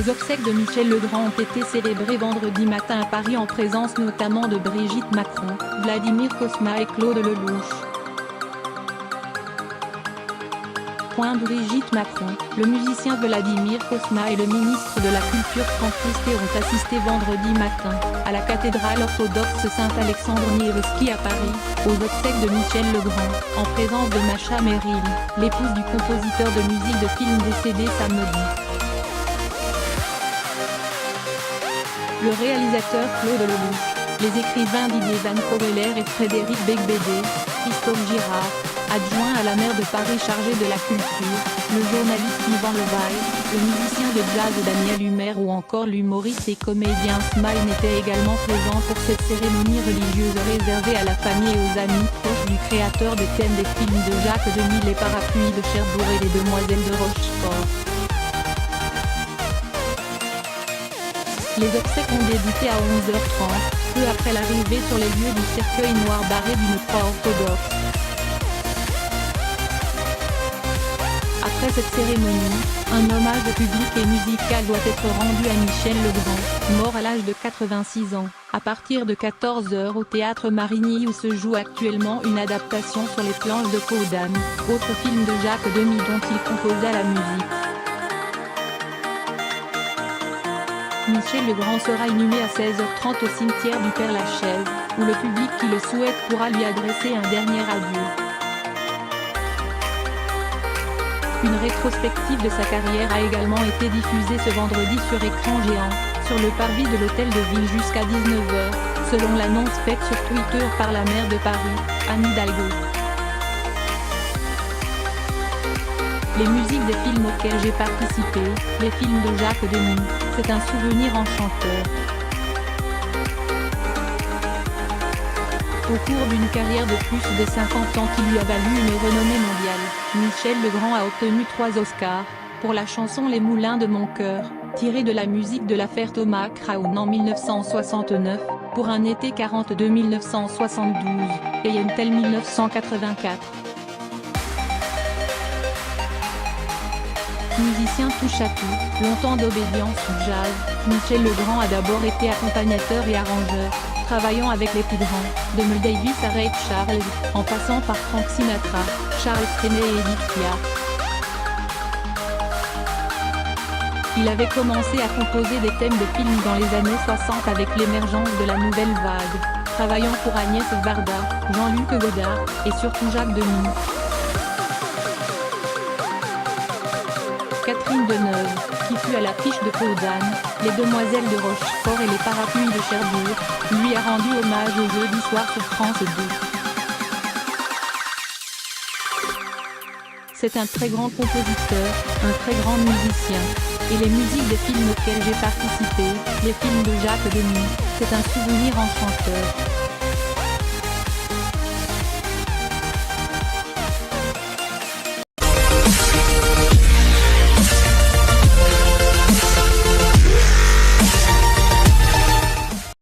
Les obsèques de Michel Legrand ont été célébrées vendredi matin à Paris en présence notamment de Brigitte Macron, Vladimir Cosma et Claude Lelouch. Brigitte Macron, le musicien Vladimir Cosma et le ministre de la Culture Franck Riester ont assisté vendredi matin, à la cathédrale orthodoxe Saint-Alexandre Nevski à Paris, aux obsèques de Michel Legrand, en présence de Macha Merrill, l'épouse du compositeur de musique de film décédé samedi. Le réalisateur Claude Lelouch, les écrivains Didier Van Corlear et Frédéric Beigbeder, Christophe Girard, adjoint à la maire de Paris chargé de la culture, le journaliste Yvan Levaille, le musicien de jazz Daniel Humer ou encore l'humoriste et comédien Smile étaient également présents pour cette cérémonie religieuse réservée à la famille et aux amis proches du créateur des thèmes des films de Jacques Demy, Les Parapluies de Cherbourg et Les Demoiselles de Rochefort. Les obsèques ont débuté à 11h30, peu après l'arrivée sur les lieux du cercueil noir barré d'une croix orthodoxe. Après cette cérémonie, un hommage public et musical doit être rendu à Michel Legrand, mort à l'âge de 86 ans, à partir de 14h au Théâtre Marigny où se joue actuellement une adaptation sur les planches de Peau d'âne, autre film de Jacques Demy dont il composa la musique. Michel Legrand sera inhumé à 16h30 au cimetière du Père-Lachaise, où le public qui le souhaite pourra lui adresser un dernier adieu. Une rétrospective de sa carrière a également été diffusée ce vendredi sur écran géant, sur le parvis de l'Hôtel de Ville jusqu'à 19h, selon l'annonce faite sur Twitter par la maire de Paris, Anne Hidalgo. Les musiques des films auxquels j'ai participé, les films de Jacques Demy, c'est un souvenir enchanteur. Au cours d'une carrière de plus de 50 ans qui lui a valu une renommée mondiale, Michel Legrand a obtenu 3 Oscars, pour la chanson Les Moulins de mon cœur, tirée de la musique de l'affaire Thomas Crown en 1969, pour un été 42 1972, et Yentel 1984. Musicien touche-à-tout, longtemps d'obédience au jazz, Michel Legrand a d'abord été accompagnateur et arrangeur, travaillant avec les plus grands, de Miles Davis à Ray Charles, en passant par Frank Sinatra, Charles Trenet et Edith Piaf. Il avait commencé à composer des thèmes de films dans les années 60 avec l'émergence de la nouvelle vague, travaillant pour Agnès Varda, Jean-Luc Godard, et surtout Jacques Demy. Catherine Deneuve, qui fut à l'affiche de Peau d'âne, Les Demoiselles de Rochefort et Les Parapluies de Cherbourg, lui a rendu hommage au jeudi soir sur France 2. C'est un très grand compositeur, un très grand musicien. Et les musiques des films auxquels j'ai participé, les films de Jacques Demy, c'est un souvenir enchanteur.